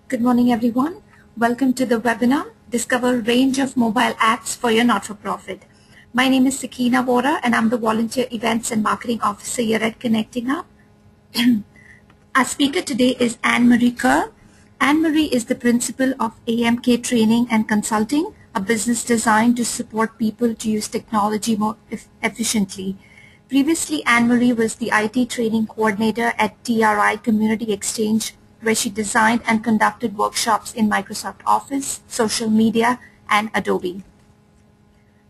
Good morning, everyone. Welcome to the webinar, Discover Range of Mobile Apps for Your Not-for-Profit. My name is Sakina Vora, and I'm the Volunteer Events and Marketing Officer here at Connecting Up. Our speaker today is Anne-Marie Kerr. Anne-Marie is the principal of AMK Training and Consulting, a business designed to support people to use technology more efficiently. Previously, Anne-Marie was the IT training coordinator at TRI Community Exchange, where she designed and conducted workshops in Microsoft Office, social media, and Adobe.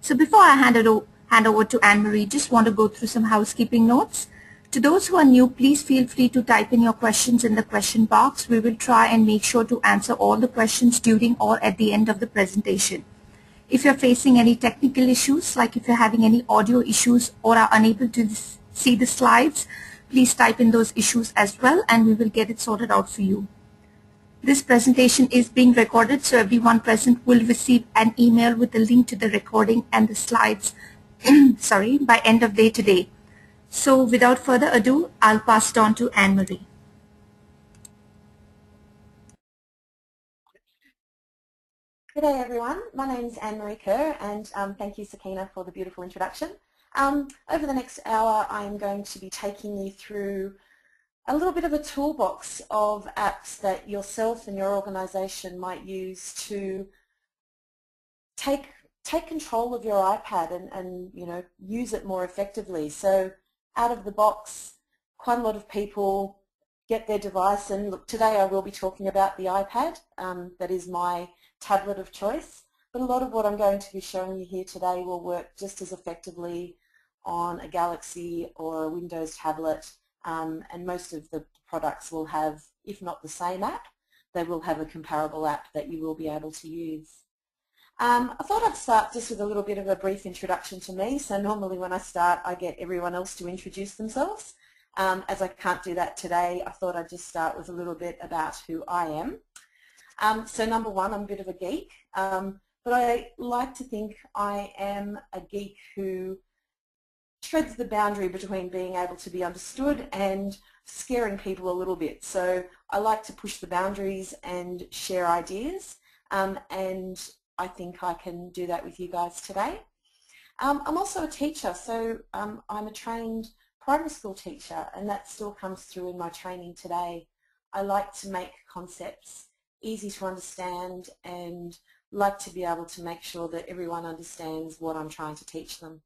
So before I hand over to Anne-Marie, just want to go through some housekeeping notes. To those who are new, please feel free to type in your questions in the question box. We will try and make sure to answer all the questions during or at the end of the presentation. If you're facing any technical issues, like if you're having any audio issues or are unable to see the slides, please type in those issues as well and we will get it sorted out for you. This presentation is being recorded, so everyone present will receive an email with a link to the recording and the slides by end of day today. So without further ado, I'll pass it on to Anne-Marie. Good day, everyone. My name is Anne-Marie Kerr, and thank you, Sakina, for the beautiful introduction. Over the next hour, I am going to be taking you through a little bit of a toolbox of apps that yourself and your organisation might use to take control of your iPad and use it more effectively. So out of the box, quite a lot of people get their device, and look, today I will be talking about the iPad. That is my tablet of choice, but a lot of what I'm going to be showing you here today will work just as effectively on a Galaxy or a Windows tablet, and most of the products will have, if not the same app, they will have a comparable app that you will be able to use. I thought I'd start just with a little bit of a brief introduction to me. So normally when I start, I get everyone else to introduce themselves. As I can't do that today, I thought I'd just start with a little bit about who I am. So number one, I'm a bit of a geek, but I like to think I am a geek who treads the boundary between being able to be understood and scaring people a little bit. So I like to push the boundaries and share ideas, and I think I can do that with you guys today. I'm also a teacher, so I'm a trained primary school teacher, and that still comes through in my training today. I like to make concepts easy to understand and like to be able to make sure that everyone understands what I'm trying to teach them.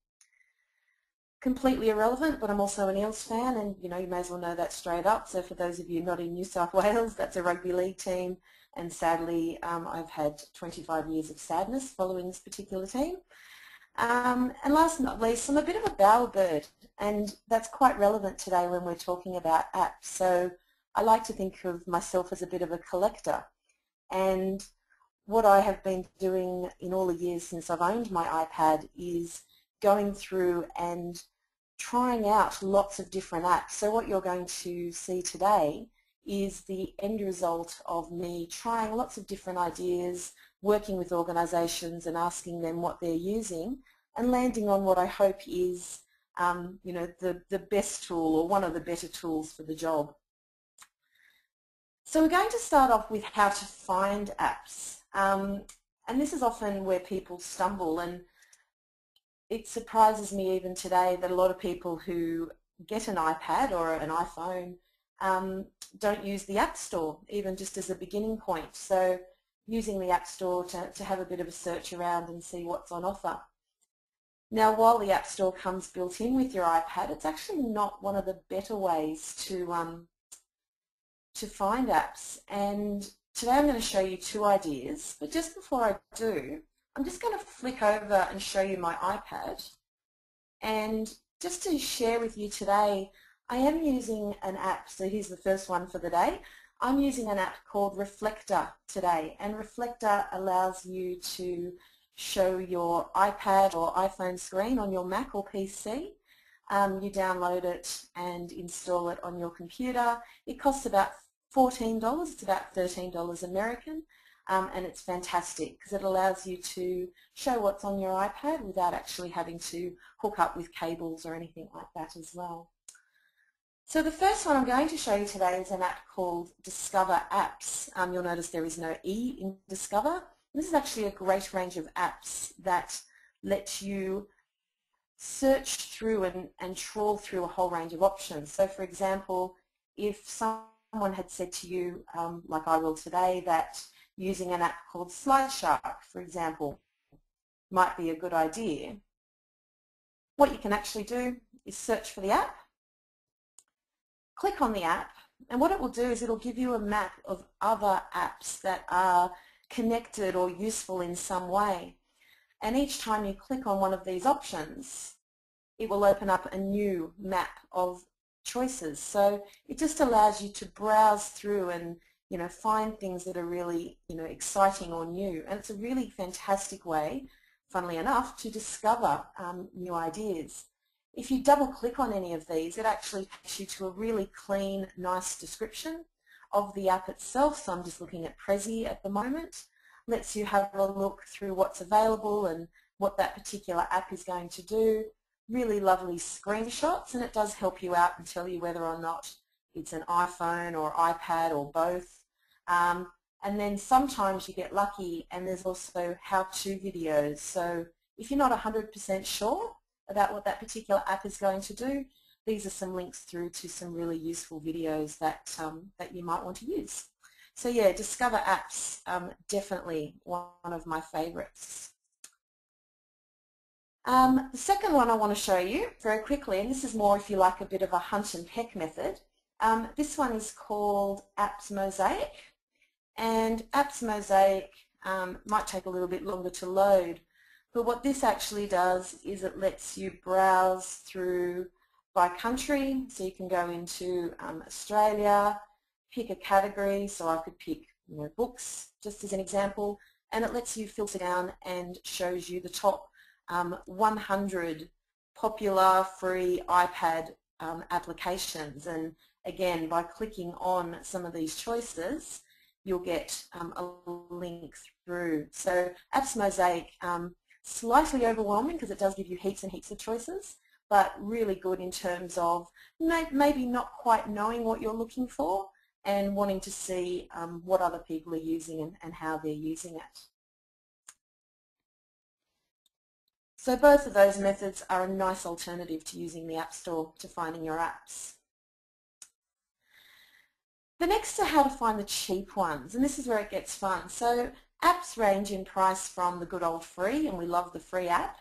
Completely irrelevant, but I'm also an Eels fan, and you may as well know that straight up. So for those of you not in New South Wales, that's a rugby league team, and sadly I've had 25 years of sadness following this particular team. And last but not least, I'm a bit of a bowerbird, and that's quite relevant today when we're talking about apps. So I like to think of myself as a bit of a collector. And what I have been doing in all the years since I've owned my iPad is going through and trying out lots of different apps. So what you're going to see today is the end result of me trying lots of different ideas, working with organisations and asking them what they're using, and landing on what I hope is the best tool or one of the better tools for the job. So we're going to start off with how to find apps, and this is often where people stumble, and it surprises me even today that a lot of people who get an iPad or an iPhone don't use the App Store, even just as a beginning point. So using the App Store to have a bit of a search around and see what's on offer. Now, while the App Store comes built in with your iPad, it's actually not one of the better ways to find apps. And today I'm going to show you two ideas, but just before I do, I'm just going to flick over and show you my iPad. And just to share with you today, I am using an app. So here's the first one for the day. I'm using an app called Reflector today, and Reflector allows you to show your iPad or iPhone screen on your Mac or PC. You download it and install it on your computer. It costs about $14, it's about $13 American, and it's fantastic because it allows you to show what's on your iPad without actually having to hook up with cables or anything like that as well. So the first one I'm going to show you today is an app called Discover Apps. You'll notice there is no E in Discover. This is actually a great range of apps that let you search through and trawl through a whole range of options. So for example, if someone had said to you, like I will today, that using an app called SlideShark, for example, might be a good idea, what you can actually do is search for the app, click on the app, and what it will do is it'll give you a map of other apps that are connected or useful in some way. And each time you click on one of these options, it will open up a new map of choices. So it just allows you to browse through and find things that are really exciting or new. And it's a really fantastic way, funnily enough, to discover new ideas. If you double click on any of these, it actually takes you to a really clean, nice description of the app itself. So I'm just looking at Prezi at the moment. Lets you have a look through what's available and what that particular app is going to do. Really lovely screenshots, and it does help you out and tell you whether or not it's an iPhone or iPad or both. And then sometimes you get lucky and there's also how-to videos. So if you're not 100% sure about what that particular app is going to do, these are some links through to some really useful videos that, that you might want to use. So yeah, Discover Apps, definitely one of my favorites. The second one I want to show you very quickly, and this is more if you like a bit of a hunt and peck method. This one is called Apps Mosaic, and Apps Mosaic might take a little bit longer to load, but what this actually does is it lets you browse through by country. So you can go into Australia, pick a category, so I could pick books just as an example, and it lets you filter down and shows you the top 100 popular free iPad applications. And again, by clicking on some of these choices, you'll get a link through. So Apps Mosaic, slightly overwhelming because it does give you heaps and heaps of choices, but really good in terms of maybe not quite knowing what you're looking for and wanting to see what other people are using and how they're using it. So both of those methods are a nice alternative to using the App Store to finding your apps. The next are how to find the cheap ones, and this is where it gets fun. So apps range in price from the good old free, and we love the free app,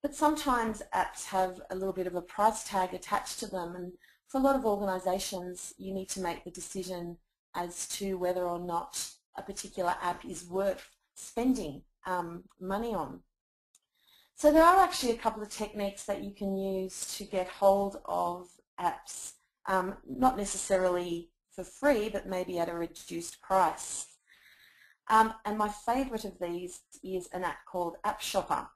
but sometimes apps have a little bit of a price tag attached to them, and for a lot of organisations you need to make the decision as to whether or not a particular app is worth spending money on. So there are actually a couple of techniques that you can use to get hold of apps, not necessarily for free, but maybe at a reduced price. And my favourite of these is an app called App Shopper.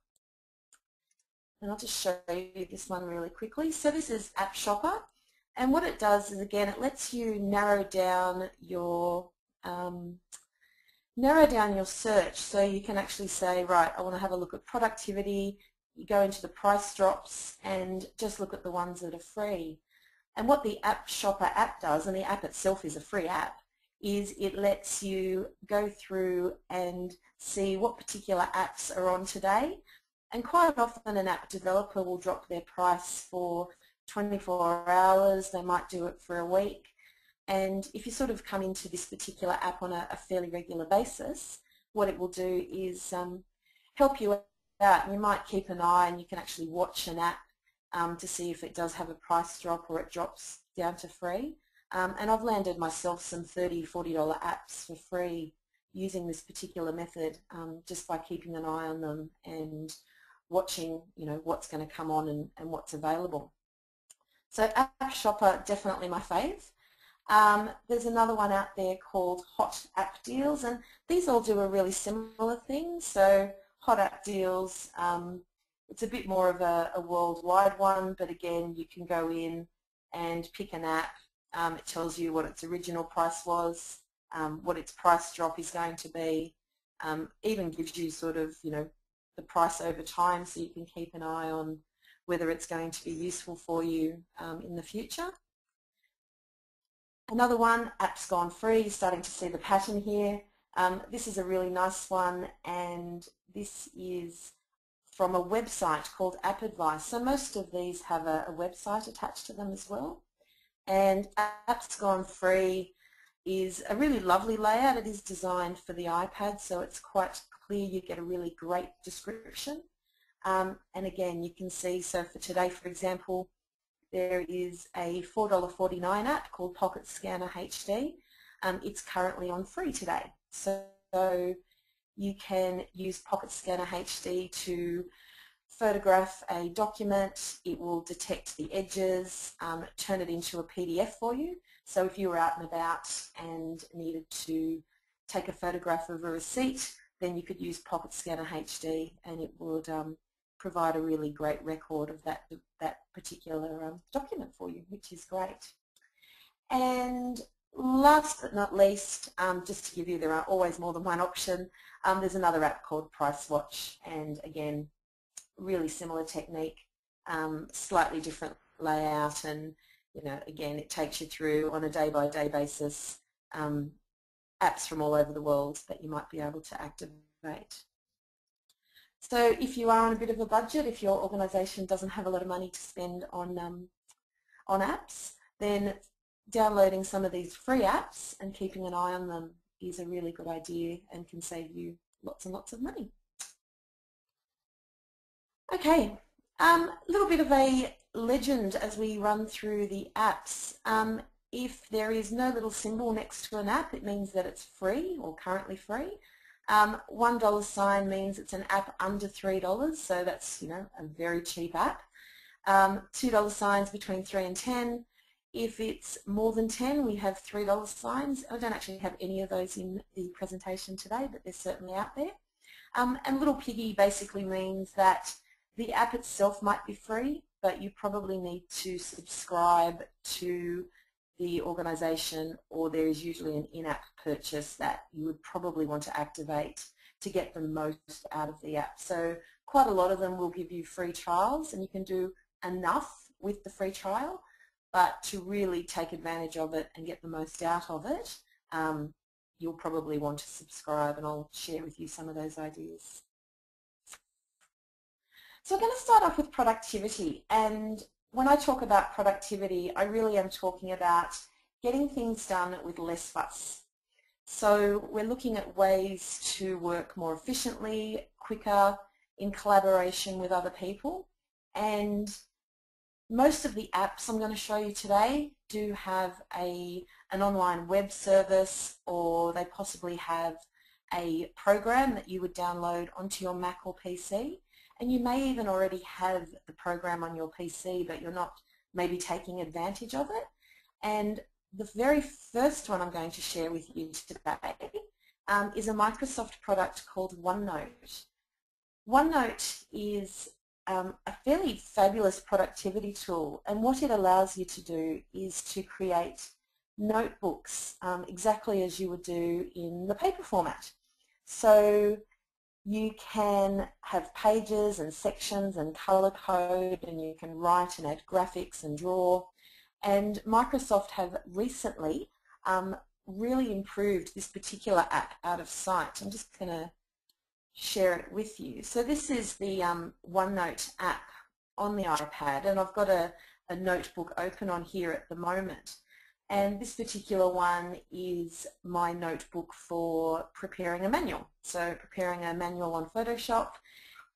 And I'll just show you this one really quickly. So this is App Shopper, and what it does is, again, it lets you narrow down your search. So you can actually say, right, I want to have a look at productivity. You go into the price drops and just look at the ones that are free. And what the App Shopper app does, and the app itself is a free app, is it lets you go through and see what particular apps are on today. And quite often an app developer will drop their price for 24 hours. They might do it for a week. And if you sort of come into this particular app on a fairly regular basis, what it will do is help you out. And you might keep an eye and you can actually watch an app to see if it does have a price drop or it drops down to free. And I've landed myself some $30, $40 apps for free using this particular method, just by keeping an eye on them and watching what's going to come on and what's available. So App Shopper, definitely my fave. There's another one out there called Hot App Deals, and these all do a really similar thing. So Hot App Deals, it's a bit more of a worldwide one, but again, you can go in and pick an app. It tells you what its original price was, what its price drop is going to be, even gives you sort of, the price over time, so you can keep an eye on whether it's going to be useful for you in the future. Another one, apps gone free, starting to see the pattern here. This is a really nice one, and this is from a website called App Advice. So most of these have a website attached to them as well. And Apps Gone Free is a really lovely layout. It is designed for the iPad, so it's quite clear. You get a really great description. And again, you can see, so for today, for example, there is a $4.49 app called Pocket Scanner HD. It's currently on free today. So you can use Pocket Scanner HD to photograph a document. It will detect the edges, turn it into a PDF for you. So if you were out and about and needed to take a photograph of a receipt, then you could use Pocket Scanner HD, and it would provide a really great record of that particular document for you, which is great. And last but not least, just to give you, there are always more than one option, there's another app called Price Watch, and again, really similar technique, slightly different layout, and again, it takes you through on a day-by-day basis apps from all over the world that you might be able to activate. So if you are on a bit of a budget, if your organisation doesn't have a lot of money to spend on apps, then downloading some of these free apps and keeping an eye on them is a really good idea and can save you lots and lots of money. Okay, a little bit of a legend as we run through the apps. If there is no little symbol next to an app, it means that it's free or currently free. $1 sign means it's an app under $3, so that's a very cheap app. $2 signs between 3 and 10. If it's more than 10, we have $3 signs. I don't actually have any of those in the presentation today, but they're certainly out there. And Little Piggy basically means that the app itself might be free, but you probably need to subscribe to the organisation, or there is usually an in-app purchase that you would probably want to activate to get the most out of the app. So quite a lot of them will give you free trials, and you can do enough with the free trial, but to really take advantage of it and get the most out of it, you'll probably want to subscribe, and I'll share with you some of those ideas. So I'm going to start off with productivity, and when I talk about productivity, I really am talking about getting things done with less fuss. So we're looking at ways to work more efficiently, quicker, in collaboration with other people, and most of the apps I'm going to show you today do have an online web service, or they possibly have a program that you would download onto your Mac or PC. And you may even already have the program on your PC, but you're not maybe taking advantage of it. And the very first one I'm going to share with you today is a Microsoft product called OneNote. OneNote is a fairly fabulous productivity tool, and what it allows you to do is to create notebooks exactly as you would do in the paper format. So you can have pages and sections and color code, and you can write and add graphics and draw. And Microsoft have recently really improved this particular app Out of Sight. I'm just going to share it with you. So this is the OneNote app on the iPad, and I've got a notebook open on here at the moment. And this particular one is my notebook for preparing a manual. So preparing a manual on Photoshop,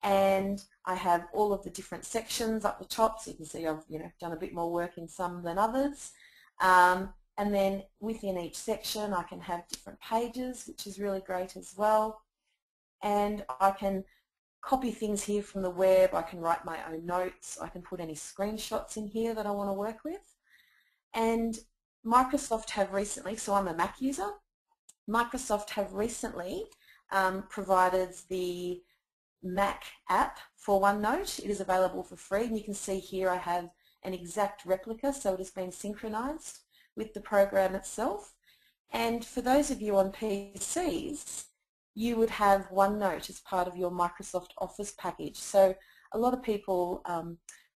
and I have all of the different sections up the top, so you can see I've done a bit more work in some than others. And then within each section I can have different pages, which is really great as well. And I can copy things here from the web, I can write my own notes, I can put any screenshots in here that I want to work with. And Microsoft have recently, so I'm a Mac user, Microsoft have recently provided the Mac app for OneNote. It is available for free, and you can see here I have an exact replica, so it has been synchronized with the program itself. And for those of you on PCs, you would have OneNote as part of your Microsoft Office package. So a lot of people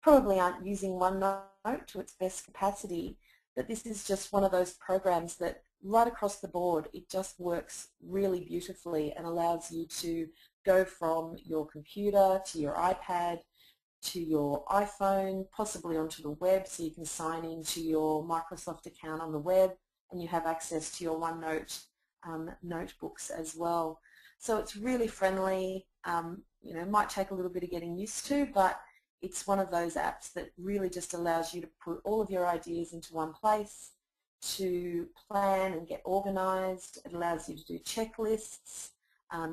probably aren't using OneNote to its best capacity, but this is just one of those programs that right across the board, it just works really beautifully and allows you to go from your computer to your iPad to your iPhone, possibly onto the web, so you can sign into your Microsoft account on the web and you have access to your OneNote notebooks as well. So it's really friendly. You know, it might take a little bit of getting used to, but it's one of those apps that really just allows you to put all of your ideas into one place, to plan and get organized. It allows you to do checklists.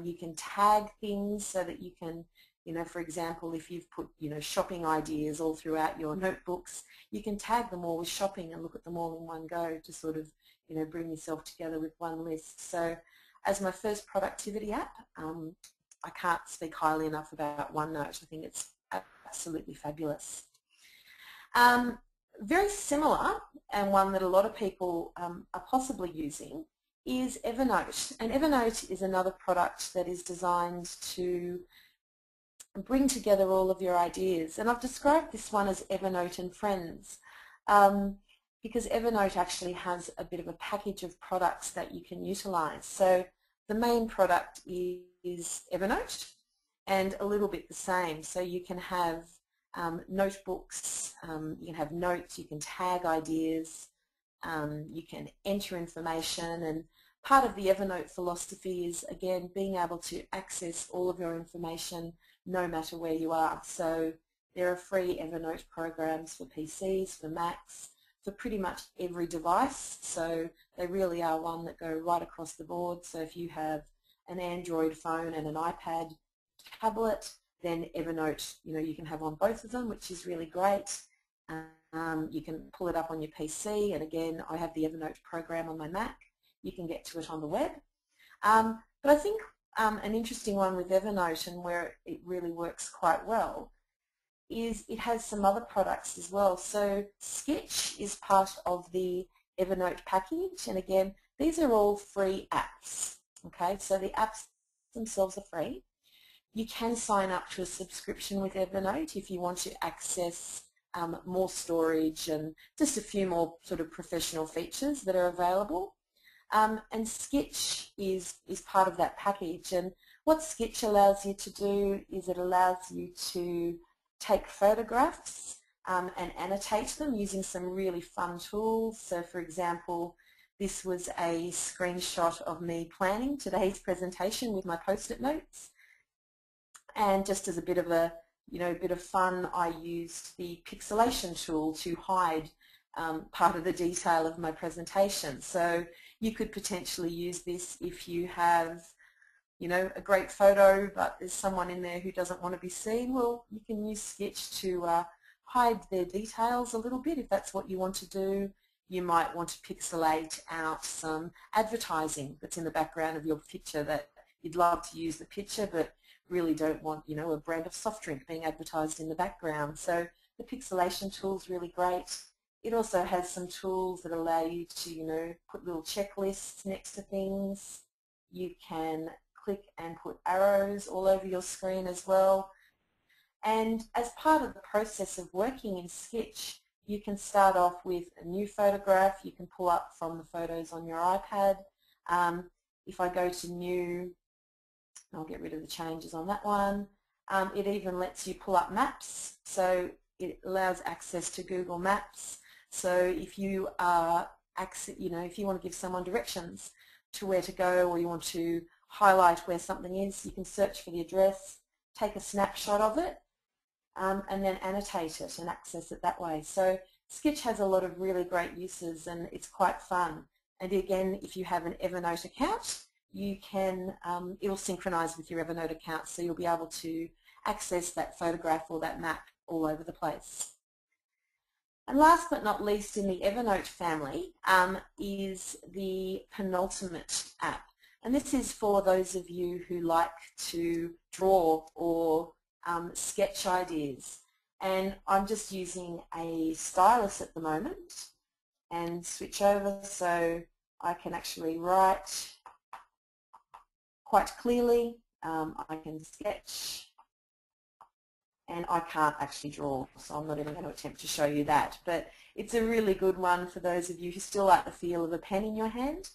You can tag things so that you can, you know, for example, if you've put, you know, shopping ideas all throughout your notebooks, you can tag them all with shopping and look at them all in one go to sort of, you know, bring yourself together with one list. So as my first productivity app, I can't speak highly enough about OneNote. I think it's absolutely fabulous. Very similar, and one that a lot of people are possibly using, is Evernote. And Evernote is another product that is designed to bring together all of your ideas. And I've described this one as Evernote and Friends because Evernote actually has a bit of a package of products that you can utilize. So the main product is Evernote, and a little bit the same. So you can have notebooks, you can have notes, you can tag ideas, you can enter information, and part of the Evernote philosophy is, again, being able to access all of your information no matter where you are. So there are free Evernote programs for PCs, for Macs, for pretty much every device. So they really are one that go right across the board. So if you have an Android phone and an iPad tablet, then Evernote, you know, you can have on both of them, which is really great. You can pull it up on your PC, and again, I have the Evernote program on my Mac. You can get to it on the web. But I think an interesting one with Evernote, and where it really works quite well, is it has some other products as well. So Sketch is part of the Evernote package, and again, these are all free apps. Okay, so the apps themselves are free. You can sign up to a subscription with Evernote if you want to access more storage and just a few more sort of professional features that are available. And Sketch is part of that package. And what Sketch allows you to do is it allows you to take photographs and annotate them using some really fun tools. So for example, this was a screenshot of me planning today's presentation with my post-it notes. And just as a bit of a, you know, bit of fun, I used the pixelation tool to hide part of the detail of my presentation. So you could potentially use this if you have, you know, a great photo, but there's someone in there who doesn't want to be seen. Well, you can use Sketch to hide their details a little bit if that's what you want to do. You might want to pixelate out some advertising that's in the background of your picture that you'd love to use the picture, but really don't want, you know, a brand of soft drink being advertised in the background. So the pixelation tool is really great. It also has some tools that allow you to, you know, put little checklists next to things. You can click and put arrows all over your screen as well. And as part of the process of working in Sketch, you can start off with a new photograph. You can pull up from the photos on your iPad. If I go to new, I'll get rid of the changes on that one. It even lets you pull up maps, so it allows access to Google Maps. So if you are, you know, if you want to give someone directions to where to go, or you want to highlight where something is, you can search for the address, take a snapshot of it, and then annotate it and access it that way. So Sketch has a lot of really great uses, and it's quite fun. And again, if you have an Evernote account, you can, it will synchronize with your Evernote account, so you'll be able to access that photograph or that map all over the place. And last but not least in the Evernote family is the Penultimate app. And this is for those of you who like to draw or sketch ideas. And I'm just using a stylus at the moment, and switch over so I can actually write quite clearly. I can sketch and I can't actually draw, so I'm not even going to attempt to show you that. But it's a really good one for those of you who still like the feel of a pen in your hand.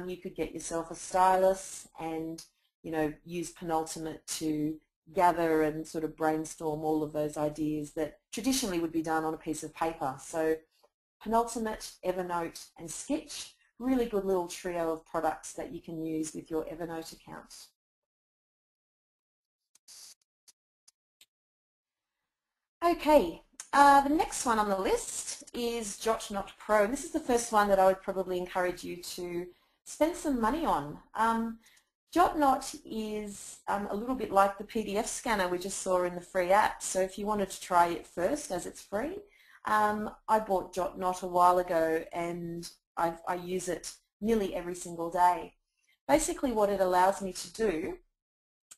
You could get yourself a stylus and, you know, use Penultimate to gather and sort of brainstorm all of those ideas that traditionally would be done on a piece of paper. So Penultimate, Evernote and Sketch, really good little trio of products that you can use with your Evernote account. Okay, the next one on the list is JotNot Pro. This is the first one that I would probably encourage you to spend some money on. JotNot is a little bit like the PDF scanner we just saw in the free app. So if you wanted to try it first, as it's free, I bought JotNot a while ago and I use it nearly every single day. Basically what it allows me to do,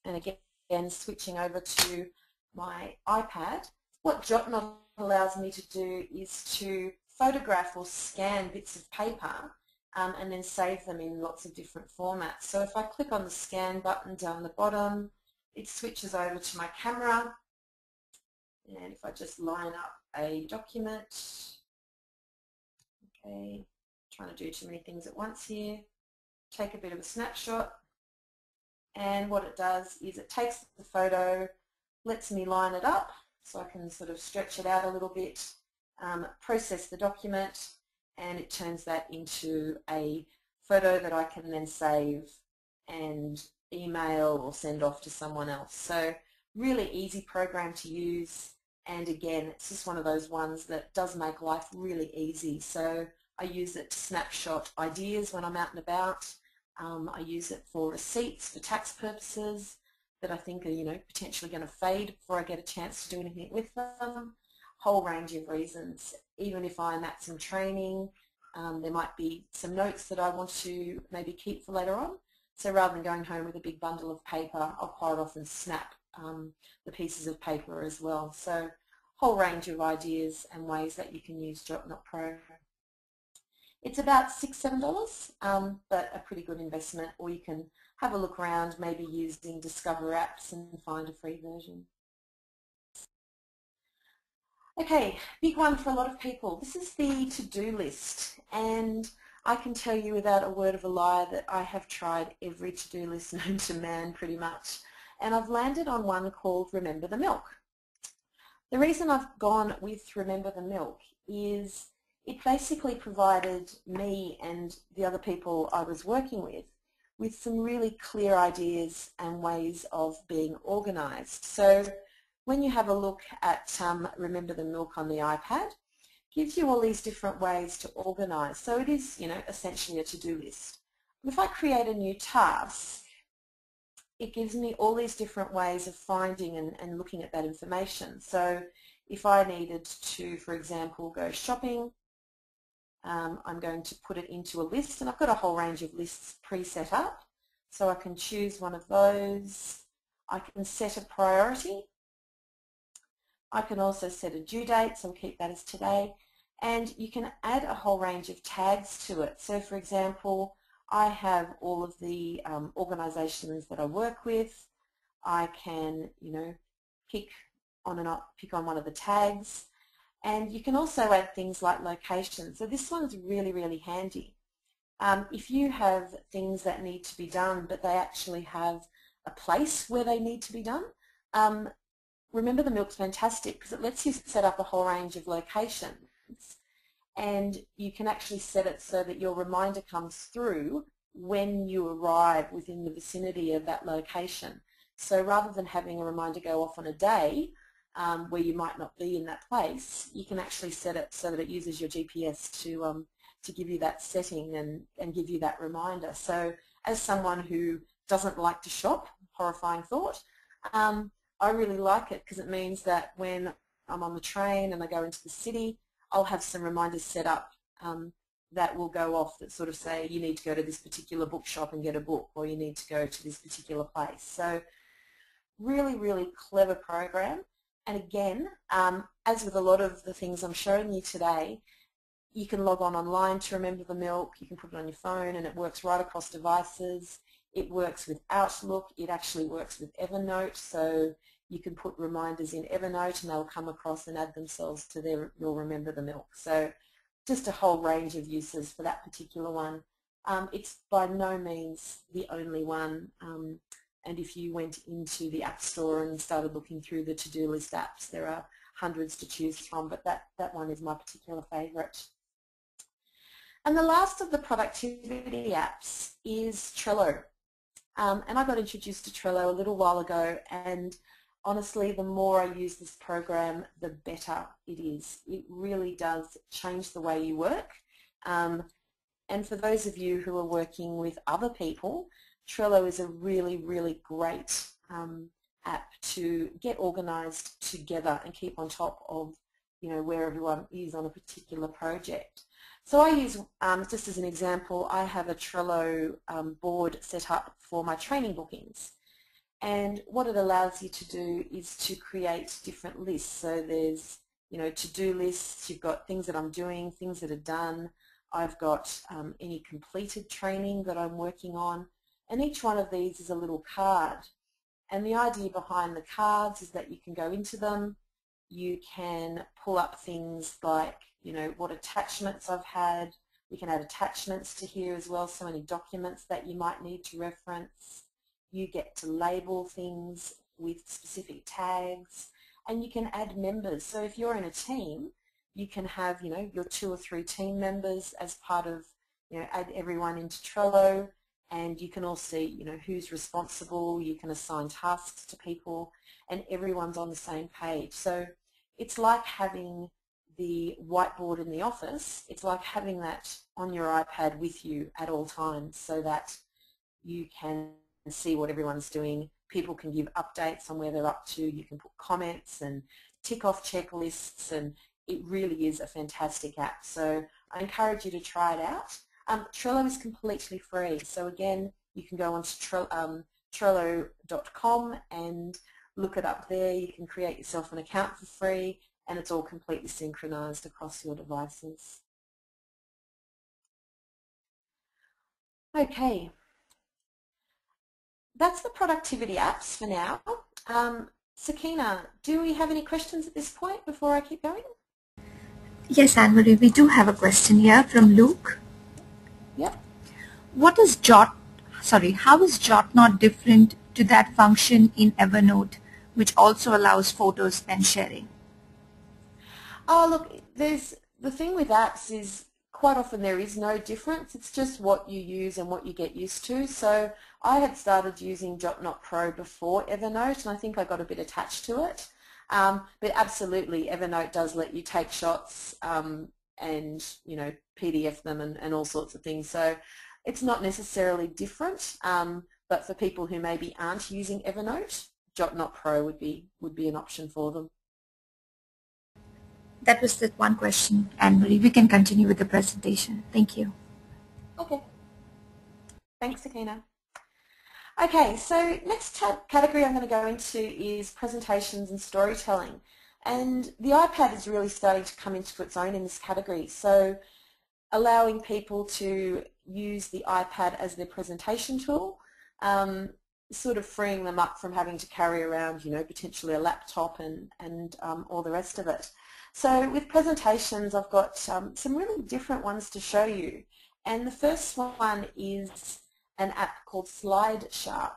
and again switching over to my iPad, what JotNot allows me to do is to photograph or scan bits of paper and then save them in lots of different formats. So if I click on the scan button down the bottom, it switches over to my camera, and if I just line up a document, okay, trying to do too many things at once here, take a bit of a snapshot, and what it does is it takes the photo, lets me line it up so I can sort of stretch it out a little bit, process the document, and it turns that into a photo that I can then save and email or send off to someone else. So really easy program to use, and again it's just one of those ones that does make life really easy. So I use it to snapshot ideas when I'm out and about. I use it for receipts for tax purposes that I think are, you know, potentially going to fade before I get a chance to do anything with them. Whole range of reasons. Even if I'm at some training, there might be some notes that I want to maybe keep for later on. So rather than going home with a big bundle of paper, I'll quite often snap the pieces of paper as well. So whole range of ideas and ways that you can use JotNot Pro. It's about $6, $7, but a pretty good investment, or you can have a look around maybe using Discover Apps and find a free version. Okay, big one for a lot of people. This is the to-do list, and I can tell you without a word of a lie that I have tried every to-do list known to man pretty much, and I've landed on one called Remember the Milk. The reason I've gone with Remember the Milk is it basically provided me and the other people I was working with some really clear ideas and ways of being organised. So when you have a look at Remember the Milk on the iPad, it gives you all these different ways to organise. So it is, you know, essentially a to-do list. If I create a new task, it gives me all these different ways of finding and looking at that information. So if I needed to, for example, go shopping, I'm going to put it into a list, and I've got a whole range of lists pre-set up. So I can choose one of those. I can set a priority. I can also set a due date, so I'll keep that as today. And you can add a whole range of tags to it. So for example, I have all of the organisations that I work with. I can, you know, pick on one of the tags. And you can also add things like location. So this one's really, really handy. If you have things that need to be done, but they actually have a place where they need to be done, Remember the Milk's fantastic because it lets you set up a whole range of locations, and you can actually set it so that your reminder comes through when you arrive within the vicinity of that location. So rather than having a reminder go off on a day where you might not be in that place, you can actually set it so that it uses your GPS to give you that setting and give you that reminder. So as someone who doesn't like to shop, horrifying thought, I really like it because it means that when I'm on the train and I go into the city, I'll have some reminders set up that will go off that sort of say you need to go to this particular bookshop and get a book, or you need to go to this particular place. So really, really clever program. And again, as with a lot of the things I'm showing you today, you can log on online to Remember the Milk. You can put it on your phone and it works right across devices. It works with Outlook. It actually works with Evernote. So You can put reminders in Evernote and they'll come across and add themselves to your Remember the Milk. So just a whole range of uses for that particular one. It's by no means the only one. And if you went into the App Store and started looking through the to-do list apps, there are hundreds to choose from, but that one is my particular favourite. And the last of the productivity apps is Trello. And I got introduced to Trello a little while ago, and honestly, the more I use this program, the better it is. It really does change the way you work. And for those of you who are working with other people, Trello is a really, really great app to get organised together and keep on top of, where everyone is on a particular project. So I use, just as an example, I have a Trello board set up for my training bookings. And what it allows you to do is to create different lists. So there's, to-do lists, you've got things that I'm doing, things that are done. I've got any completed training that I'm working on. And each one of these is a little card. And the idea behind the cards is that you can go into them, you can pull up things like, what attachments I've had. We can add attachments to here as well, so any documents that you might need to reference. You get to label things with specific tags, and you can add members. So if you're in a team, you can have, your 2 or 3 team members as part of, add everyone into Trello, and you can all see, who's responsible. You can assign tasks to people, and everyone's on the same page. So it's like having the whiteboard in the office. It's like having that on your iPad with you at all times, so that you can see what everyone's doing. People can give updates on where they're up to. You can put comments and tick off checklists, and it really is a fantastic app. So I encourage you to try it out. Trello is completely free. So again, you can go on to Trello.com and look it up there. You can create yourself an account for free, and it's all completely synchronized across your devices. Okay. That's the productivity apps for now. Sakina, do we have any questions at this point before I keep going? Yes, Anne-Marie, we do have a question here from Luke. Yep. How is Jot not different to that function in Evernote, which also allows photos and sharing? Oh, look, the thing with apps is quite often there is no difference. It's just what you use and what you get used to. So I had started using Jotnot Pro before Evernote, and I think I got a bit attached to it. But absolutely, Evernote does let you take shots and, PDF them and all sorts of things. So it's not necessarily different, but for people who maybe aren't using Evernote, Jotnot Pro would be an option for them. That was the one question, Anne-Marie. We can continue with the presentation. Thank you. Okay. Thanks, Sakina. Okay, so next category I'm going to go into is presentations and storytelling. And the iPad is really starting to come into its own in this category. So allowing people to use the iPad as their presentation tool, sort of freeing them up from having to carry around, potentially a laptop and all the rest of it. So with presentations, I've got some really different ones to show you. And the first one is an app called SlideShark.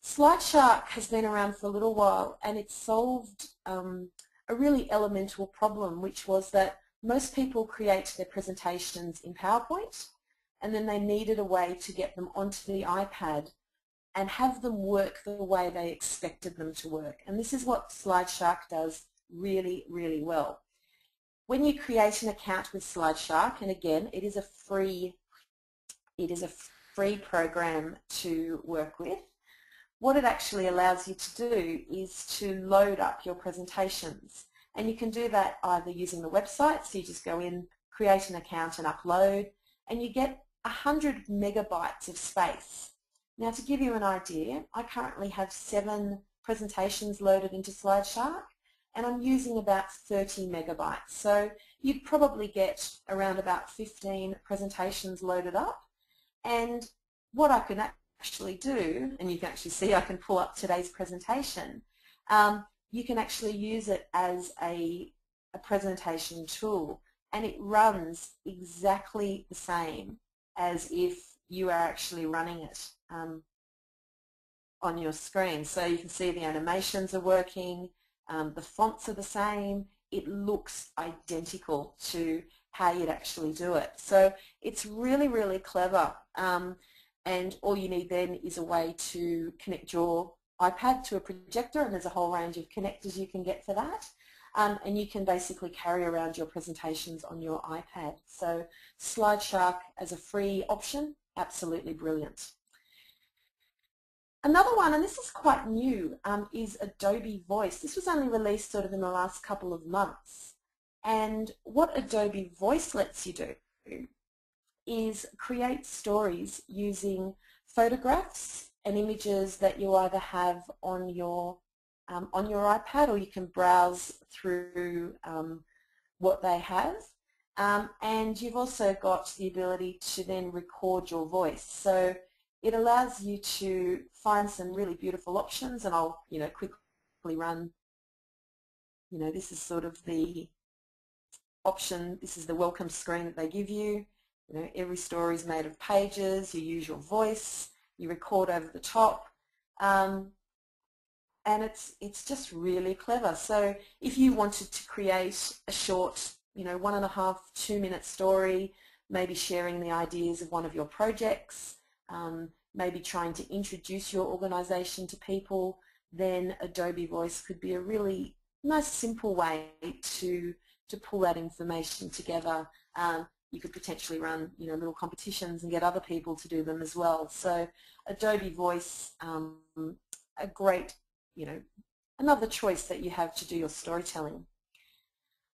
SlideShark has been around for a little while, and it solved a really elemental problem, which was that most people create their presentations in PowerPoint, and then they needed a way to get them onto the iPad and have them work the way they expected them to work. And this is what SlideShark does really, really well. When you create an account with SlideShark, and again, it is a free program to work with, what it actually allows you to do is to load up your presentations. And you can do that either using the website, so you just go in, create an account and upload, and you get 100 megabytes of space. Now, to give you an idea, I currently have 7 presentations loaded into SlideShark, and I'm using about 30 megabytes. So you'd probably get around about 15 presentations loaded up. And what I can actually do, and you can actually see I can pull up today's presentation, you can actually use it as a presentation tool, and it runs exactly the same as if you are actually running it on your screen. So you can see the animations are working, the fonts are the same, it looks identical to how you'd actually do it. So it's really, really clever, and all you need then is a way to connect your iPad to a projector, and there's a whole range of connectors you can get for that. And you can basically carry around your presentations on your iPad. So SlideShark as a free option, absolutely brilliant. Another one, and this is quite new, is Adobe Voice. This was only released sort of in the last couple of months. And what Adobe Voice lets you do is create stories using photographs and images that you either have on your iPad, or you can browse through what they have. And you've also got the ability to then record your voice. So it allows you to find some really beautiful options, and I'll quickly run. This is sort of the option. This is the welcome screen that they give you. Every story is made of pages. You use your voice. You record over the top. And it's just really clever. So if you wanted to create a short, 1.5 to 2 minute story, maybe sharing the ideas of one of your projects, maybe trying to introduce your organization to people, then Adobe Voice could be a really nice, simple way to pull that information together. You could potentially run, little competitions and get other people to do them as well. So Adobe Voice, a great, another choice that you have to do your storytelling.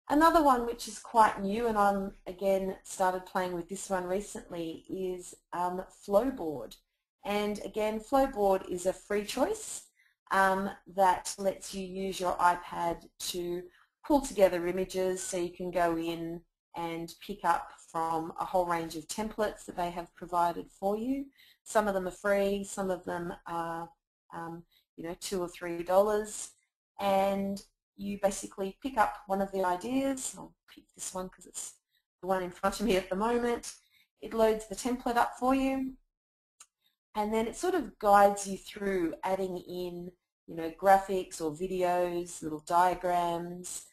Another one which is quite new, and I'm again started playing with this one recently, is Flowboard. And again, Flowboard is a free choice that lets you use your iPad to pull together images, so you can go in and pick up from a whole range of templates that they have provided for you. Some of them are free, some of them are $2 or $3, and you basically pick up one of the ideas. I'll pick this one because it's the one in front of me at the moment. It loads the template up for you, and then it sort of guides you through adding in graphics or videos, little diagrams,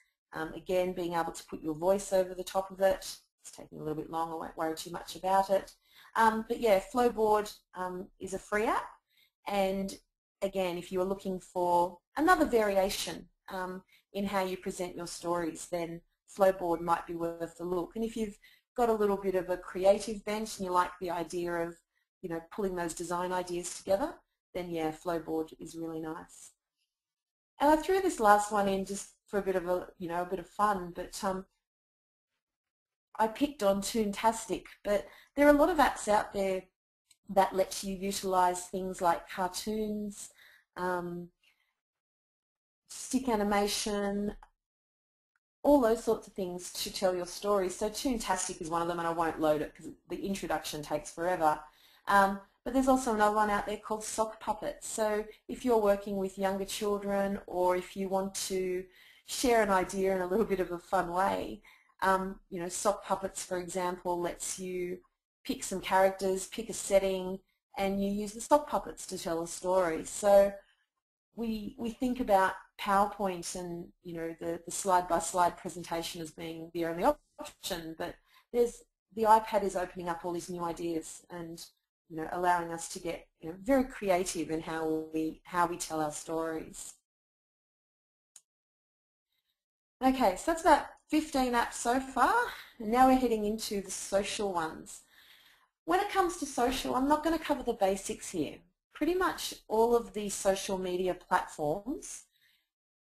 again being able to put your voice over the top of it. It's taking a little bit long, I won't worry too much about it. But yeah, Flowboard is a free app, and again, if you are looking for another variation in how you present your stories, then Flowboard might be worth a look. And if you've got a little bit of a creative bent and you like the idea of pulling those design ideas together, then yeah, Flowboard is really nice. And I threw this last one in just for a bit of a bit of fun, but I picked on Toontastic. But there are a lot of apps out there that lets you utilize things like cartoons, stick animation, all those sorts of things to tell your story. So Toontastic is one of them, and I won't load it because the introduction takes forever. But there's also another one out there called Sock Puppet. So if you're working with younger children, or if you want to share an idea in a little bit of a fun way, Sock Puppets, for example, lets you pick some characters, pick a setting, and you use the sock puppets to tell a story. So we think about PowerPoint and the slide-by-slide presentation as being the only option, but the iPad is opening up all these new ideas and allowing us to get very creative in how we tell our stories. Okay, so that's about 15 apps so far, and now we're heading into the social ones. When it comes to social, I'm not going to cover the basics here. Pretty much all of the social media platforms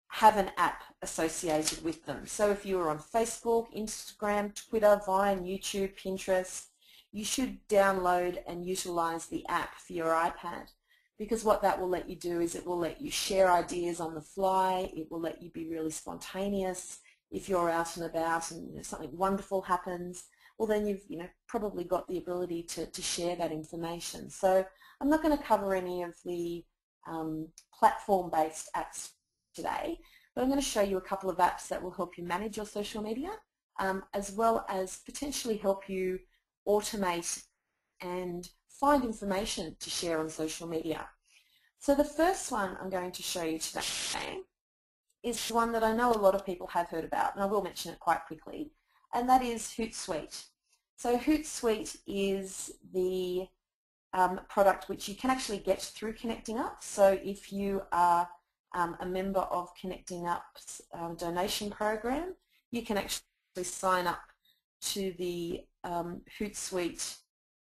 have an app associated with them. So if you're on Facebook, Instagram, Twitter, Vine, YouTube, Pinterest, you should download and utilize the app for your iPad, because what that will let you do is it will let you share ideas on the fly. It will let you be really spontaneous. If you're out and about and something wonderful happens, well then you've probably got the ability to share that information. So I'm not going to cover any of the platform-based apps today, but I'm going to show you a couple of apps that will help you manage your social media, as well as potentially help you automate and find information to share on social media. So the first one I'm going to show you today is one that I know a lot of people have heard about, and I will mention it quite quickly, and that is Hootsuite. So Hootsuite is the product which you can actually get through Connecting Up. So if you are a member of Connecting Up's donation program, you can actually sign up to the Hootsuite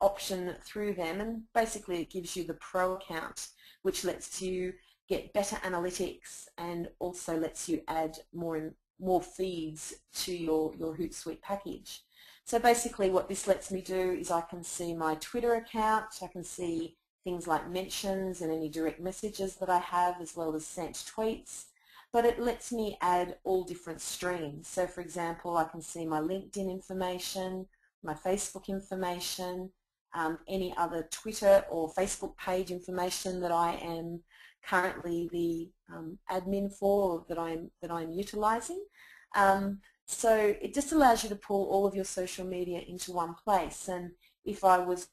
option through them, and basically it gives you the Pro account, which lets you get better analytics and also lets you add more feeds to your Hootsuite package. So basically what this lets me do is I can see my Twitter account, I can see things like mentions and any direct messages that I have, as well as sent tweets, but it lets me add all different streams. So for example, I can see my LinkedIn information, my Facebook information, any other Twitter or Facebook page information that I am currently the admin for, that I'm utilizing. So it just allows you to pull all of your social media into one place, and if I was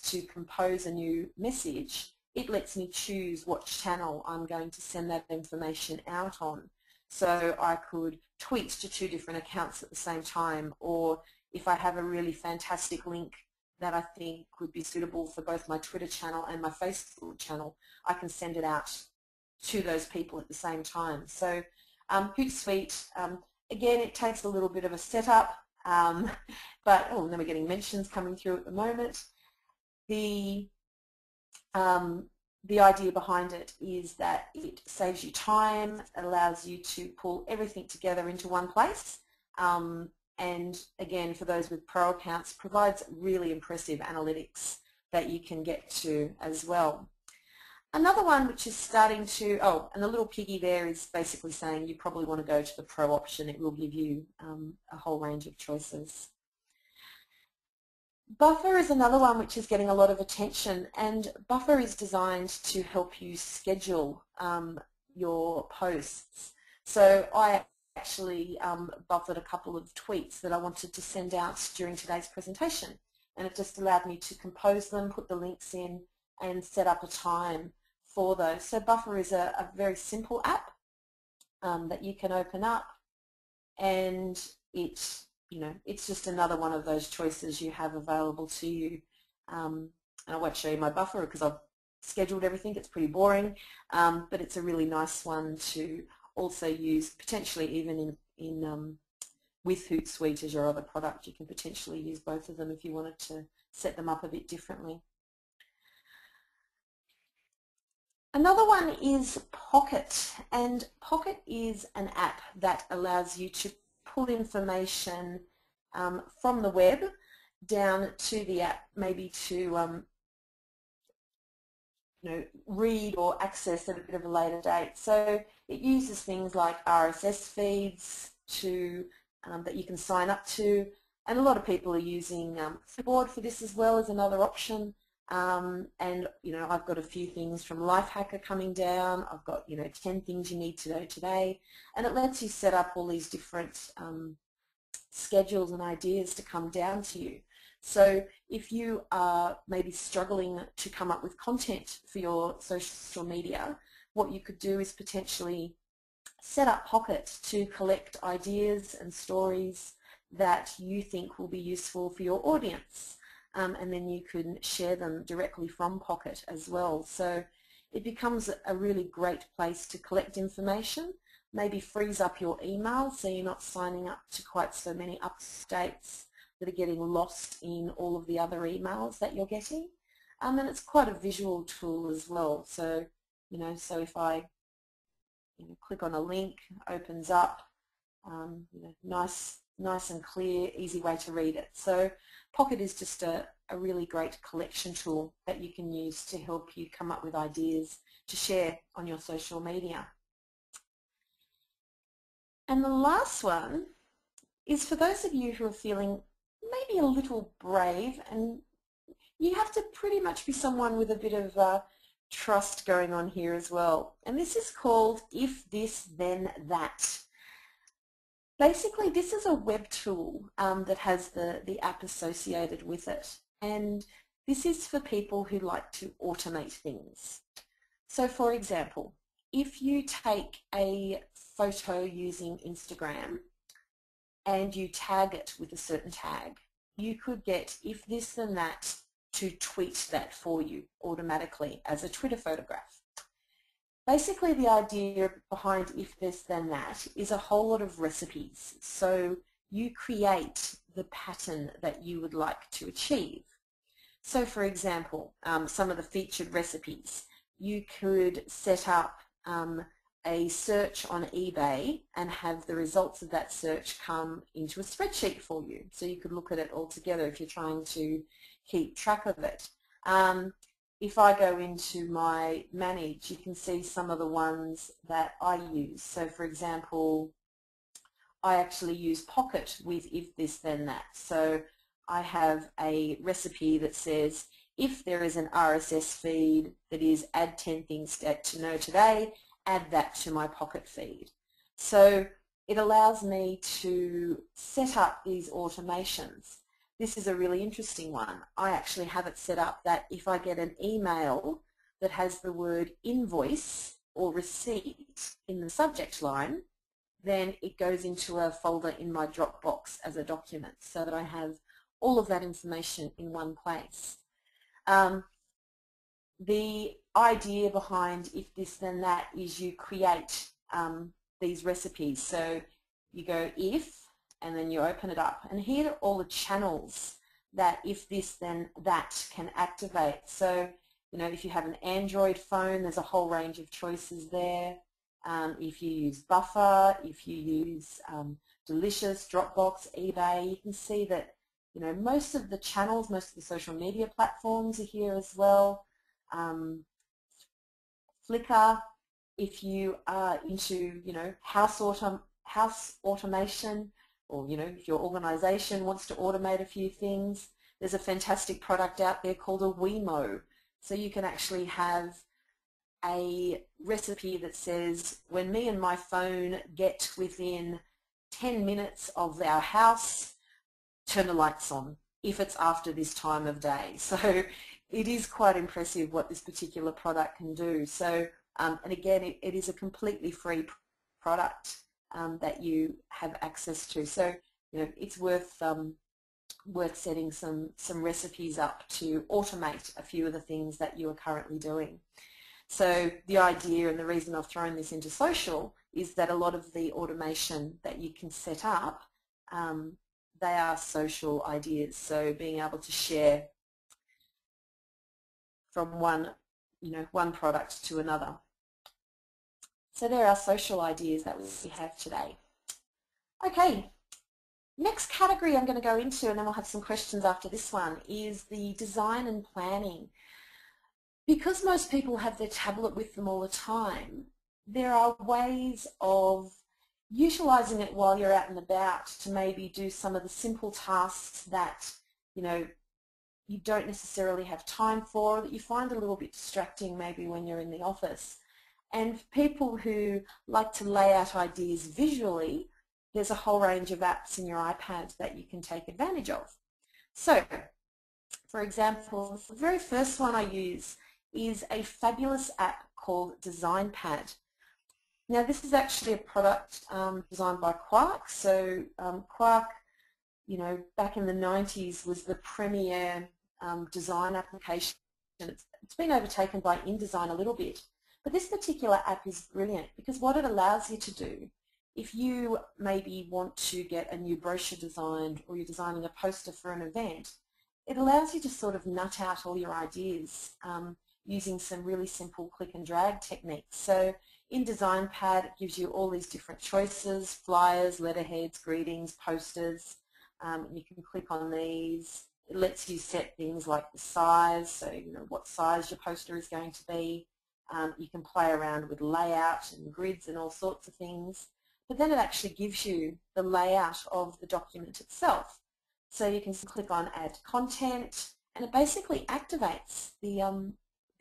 to compose a new message, it lets me choose what channel I'm going to send that information out on. So I could tweet to 2 different accounts at the same time, or if I have a really fantastic link that I think would be suitable for both my Twitter channel and my Facebook channel, I can send it out to those people at the same time. So Hootsuite, again, it takes a little bit of a setup, but now we're getting mentions coming through at the moment. The idea behind it is that it saves you time, allows you to pull everything together into one place, and again, for those with Pro accounts, provides really impressive analytics that you can get to as well. Another one which is starting to, and the little piggy there is basically saying you probably want to go to the Pro option. It will give you a whole range of choices. Buffer is another one which is getting a lot of attention, and Buffer is designed to help you schedule your posts. So I actually buffered a couple of tweets that I wanted to send out during today's presentation, and it just allowed me to compose them, put the links in, and set up a time for those. So Buffer is a very simple app that you can open up, and it's just another one of those choices you have available to you. And I won't show you my Buffer because I've scheduled everything. It's pretty boring, but it's a really nice one to also use, potentially even in with Hootsuite as your other product. You can potentially use both of them if you wanted to set them up a bit differently. Another one is Pocket, and Pocket is an app that allows you to pull information from the web down to the app, maybe to read or access at a bit of a later date. So it uses things like RSS feeds that you can sign up to, and a lot of people are using Flipboard for this as well as another option. And I've got a few things from Lifehacker coming down. I've got 10 things you need to know today, and it lets you set up all these different schedules and ideas to come down to you. So if you are maybe struggling to come up with content for your social media, what you could do is potentially set up Pocket to collect ideas and stories that you think will be useful for your audience. And then you can share them directly from Pocket as well. So it becomes a really great place to collect information, maybe frees up your email so you're not signing up to quite so many updates that are getting lost in all of the other emails that you're getting. And it's quite a visual tool as well. So, so if I click on a link, opens up, nice and clear, easy way to read it. So Pocket is just a really great collection tool that you can use to help you come up with ideas to share on your social media. And the last one is for those of you who are feeling maybe a little brave, and you have to pretty much be someone with a bit of trust going on here as well. And this is called If This Then That. Basically, this is a web tool that has the app associated with it. And this is for people who like to automate things. So for example, if you take a photo using Instagram and you tag it with a certain tag, you could get If This Then That to tweet that for you automatically as a Twitter photograph. Basically, the idea behind If This Then That is a whole lot of recipes. So you create the pattern that you would like to achieve. So for example, some of the featured recipes, you could set up a search on eBay and have the results of that search come into a spreadsheet for you. So you could look at it all together if you're trying to keep track of it. If I go into my Manage, you can see some of the ones that I use. So for example, I actually use Pocket with If This Then That. So I have a recipe that says, if there is an RSS feed that is add 10 things to know today, add that to my Pocket feed. So it allows me to set up these automations. This is a really interesting one. I actually have it set up that if I get an email that has the word invoice or receipt in the subject line, then it goes into a folder in my Dropbox as a document so that I have all of that information in one place. The idea behind If This Then That is you create these recipes. So you go if, and then you open it up. And here are all the channels that If This Then That can activate. So, you know, if you have an Android phone, there's a whole range of choices there. If you use Buffer, if you use Delicious, Dropbox, eBay, you can see that, you know, most of the channels, most of the social media platforms are here as well. Flickr, if you are into, you know, house automation, or, you know, if your organization wants to automate a few things, there's a fantastic product out there called a Wemo. So you can actually have a recipe that says, when me and my phone get within 10 minutes of our house, turn the lights on, if it's after this time of day. So it is quite impressive what this particular product can do. So, and again, it is a completely free product that you have access to. So, you know, it's worth setting some recipes up to automate a few of the things that you are currently doing. So the idea and the reason I've thrown this into social is that a lot of the automation that you can set up, they are social ideas. So being able to share from one product to another. So there are social ideas that we have today. Okay, next category I'm going to go into, and then we'll have some questions after this one, is the design and planning. Because most people have their tablet with them all the time, there are ways of utilizing it while you're out and about to maybe do some of the simple tasks that, you know, you don't necessarily have time for, that you find a little bit distracting maybe when you're in the office. And for people who like to lay out ideas visually, there's a whole range of apps in your iPad that you can take advantage of. So, for example, the very first one I use is a fabulous app called DesignPad. Now this is actually a product designed by Quark. So Quark, you know, back in the 90s was the premier design application. It's been overtaken by InDesign a little bit. But this particular app is brilliant because what it allows you to do, if you maybe want to get a new brochure designed or you're designing a poster for an event, it allows you to sort of nut out all your ideas using some really simple click and drag techniques. So in DesignPad, it gives you all these different choices: flyers, letterheads, greetings, posters. You can click on these. It lets you set things like the size, so you know what size your poster is going to be. You can play around with layout and grids and all sorts of things. But then it actually gives you the layout of the document itself. So you can click on Add Content, and it basically activates the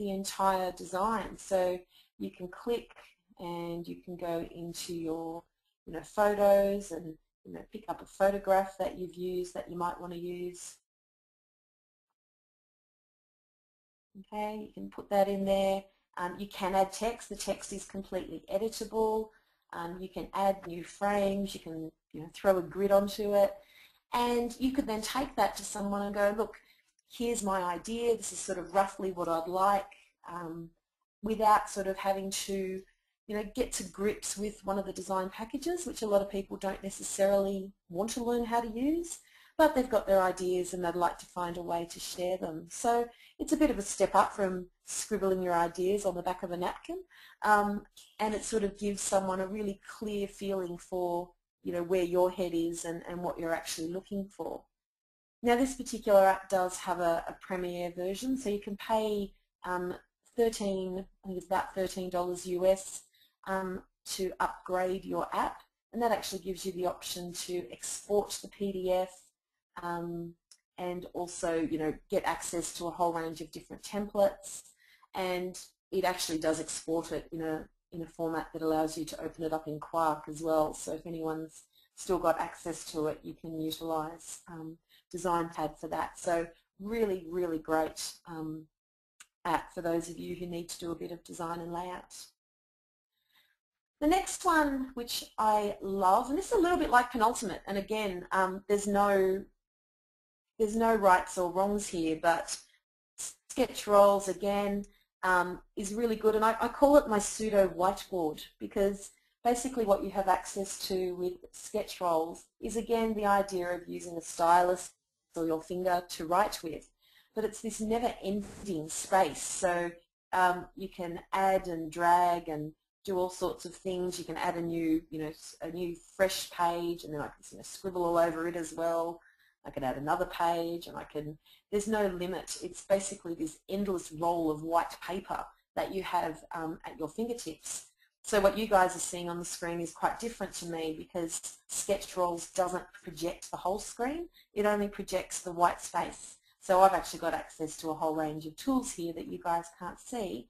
the entire design. So you can click and you can go into your photos and pick up a photograph that you've used that you might want to use. Okay, you can put that in there. You can add text. The text is completely editable. You can add new frames. You can throw a grid onto it, and you could then take that to someone and go, look, here's my idea. This is sort of roughly what I'd like, without sort of having to get to grips with one of the design packages, which a lot of people don't necessarily want to learn how to use, but they've got their ideas and they'd like to find a way to share them. So it's a bit of a step up from scribbling your ideas on the back of a napkin, and it sort of gives someone a really clear feeling for where your head is and what you're actually looking for. Now this particular app does have a Premiere version, so you can pay I think it's about $13 US to upgrade your app, and that actually gives you the option to export the PDF and also get access to a whole range of different templates, and it actually does export it in a format that allows you to open it up in Quark as well. So if anyone's still got access to it, you can utilize DesignPad for that. So really, really great app for those of you who need to do a bit of design and layout. The next one, which I love, and this is a little bit like Penultimate, and again, there's no rights or wrongs here, but Sketch Rolls again is really good, and I call it my pseudo whiteboard, because basically what you have access to with Sketch Rolls is again the idea of using a stylus or your finger to write with, but it's this never-ending space. So you can add and drag and do all sorts of things. You can add a new fresh page, and then I can scribble all over it as well. I can add another page, and there's no limit. It's basically this endless roll of white paper that you have at your fingertips. So what you guys are seeing on the screen is quite different to me, because Sketch Rolls doesn't project the whole screen. It only projects the white space. So I've actually got access to a whole range of tools here that you guys can't see,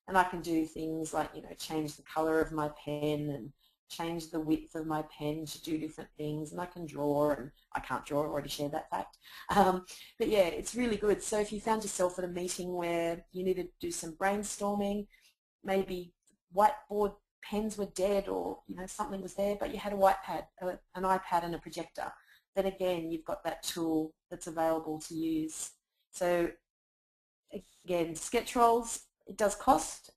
and I can do things like change the color of my pen and change the width of my pen to do different things, and I can draw, and I can't draw, I already shared that fact. But yeah, it's really good. So if you found yourself at a meeting where you needed to do some brainstorming, maybe whiteboard pens were dead, or something was there, but you had an iPad and a projector, then again you've got that tool that's available to use. So again, Sketch Rolls, it does cost,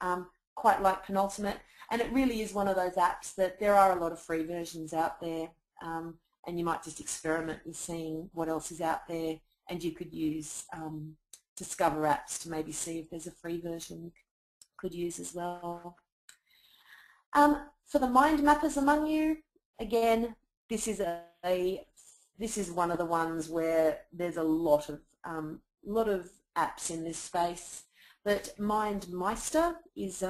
quite like Penultimate, and it really is one of those apps that there are a lot of free versions out there, and you might just experiment with seeing what else is out there, and you could use Discover Apps to maybe see if there's a free version you could use as well. For the mind mappers among you, again, this is one of the ones where there's a lot of apps in this space. But MindMeister is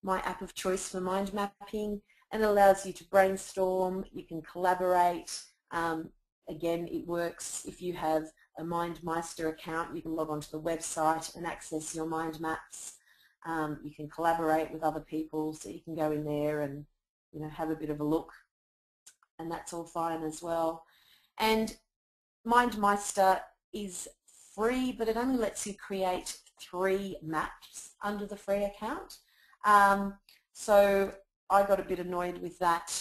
my app of choice for mind mapping, and it allows you to brainstorm. You can collaborate. Again, it works if you have a MindMeister account. You can log onto the website and access your mind maps. You can collaborate with other people, so you can go in there and have a bit of a look, and that's all fine as well. And MindMeister is free, but it only lets you create 3 maps under the free account. So I got a bit annoyed with that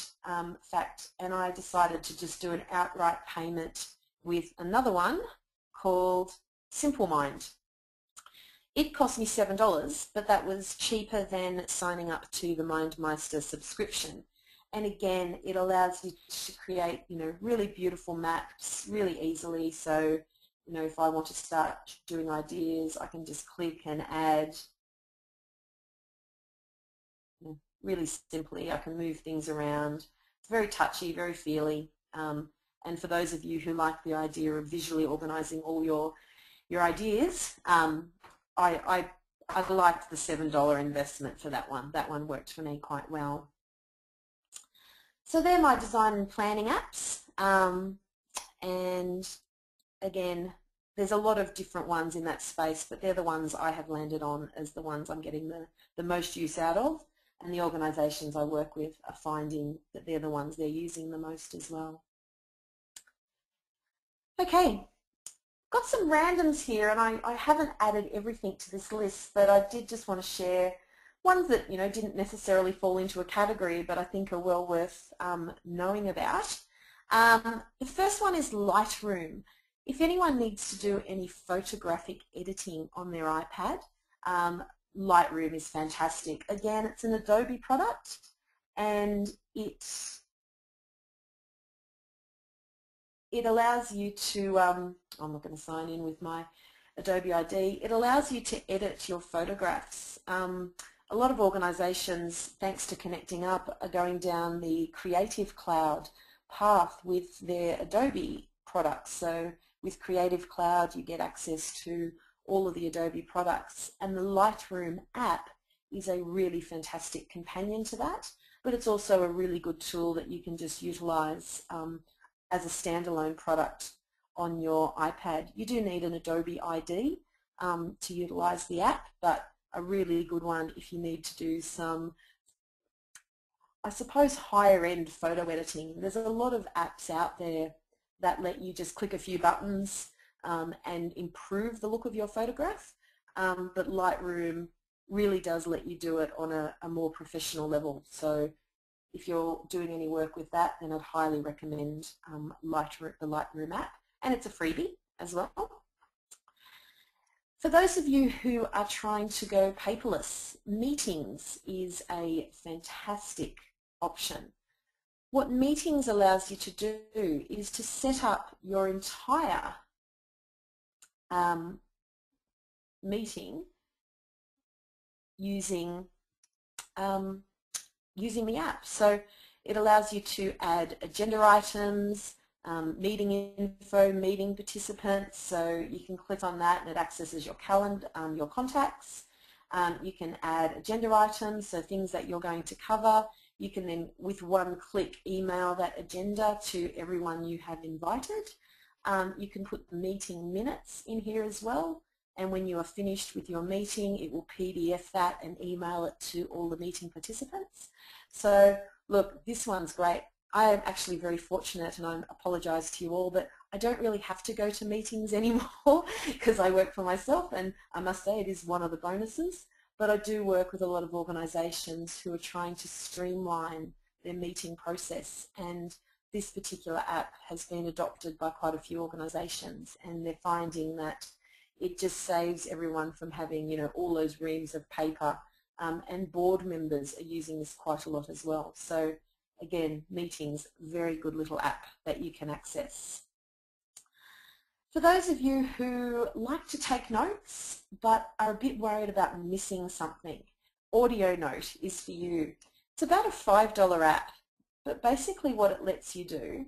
fact, and I decided to just do an outright payment with another one called SimpleMind. It cost me $7, but that was cheaper than signing up to the MindMeister subscription. And again, it allows you to create, really beautiful maps really easily. So, if I want to start doing ideas, I can just click and add. Really simply, I can move things around. It's very touchy, very feely. And for those of you who like the idea of visually organizing all your ideas, I liked the $7 investment for that one. That one worked for me quite well. So they're my design and planning apps. And again, there's a lot of different ones in that space, but they're the ones I have landed on as the ones I'm getting the most use out of, and the organisations I work with are finding that they're the ones they're using the most as well. Okay, got some randoms here, and I haven't added everything to this list, but I did just want to share ones that didn't necessarily fall into a category, but I think are well worth knowing about. The first one is Lightroom. If anyone needs to do any photographic editing on their iPad, Lightroom is fantastic. Again, it's an Adobe product, and it allows you to, I'm not going to sign in with my Adobe ID, it allows you to edit your photographs. A lot of organisations, thanks to Connecting Up, are going down the Creative Cloud path with their Adobe products. So with Creative Cloud you get access to all of the Adobe products, and the Lightroom app is a really fantastic companion to that, but it's also a really good tool that you can just utilise as a standalone product on your iPad. You do need an Adobe ID to utilise the app, but a really good one if you need to do some, I suppose, higher end photo editing. There's a lot of apps out there that let you just click a few buttons and improve the look of your photograph, but Lightroom really does let you do it on a more professional level. So if you're doing any work with that, then I'd highly recommend the Lightroom app, and it's a freebie as well. For those of you who are trying to go paperless, Meetings is a fantastic option. What Meetings allows you to do is to set up your entire meeting using the app. So it allows you to add agenda items, meeting info, meeting participants, so you can click on that and it accesses your calendar, your contacts. You can add agenda items, so things that you're going to cover. You can then, with one click, email that agenda to everyone you have invited. You can put the meeting minutes in here as well, and when you are finished with your meeting, it will PDF that and email it to all the meeting participants. So look, this one's great. I am actually very fortunate, and I apologise to you all, but I don't really have to go to meetings anymore because I work for myself, and I must say it is one of the bonuses. But I do work with a lot of organisations who are trying to streamline their meeting process, and this particular app has been adopted by quite a few organisations, and they're finding that it just saves everyone from having, all those reams of paper, and board members are using this quite a lot as well. So again, Meetings, very good little app that you can access. For those of you who like to take notes but are a bit worried about missing something, Audio Note is for you. It's about a $5 app, but basically what it lets you do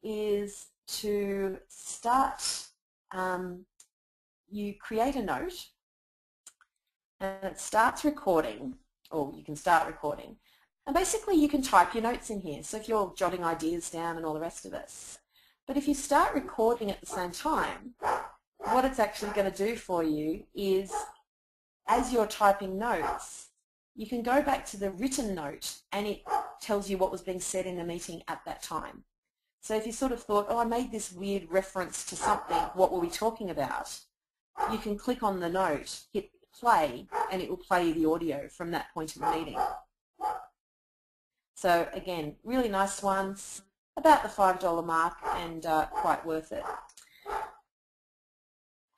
is to start, you create a note and it starts recording, or you can start recording. And basically you can type your notes in here, so if you're jotting ideas down and all the rest of it. But if you start recording at the same time, what it's actually going to do for you is, as you're typing notes, you can go back to the written note and it tells you what was being said in the meeting at that time. So if you sort of thought, oh, I made this weird reference to something, what were we talking about? You can click on the note, hit play, and it will play you the audio from that point in the meeting. So again, really nice ones, about the $5 mark, and quite worth it.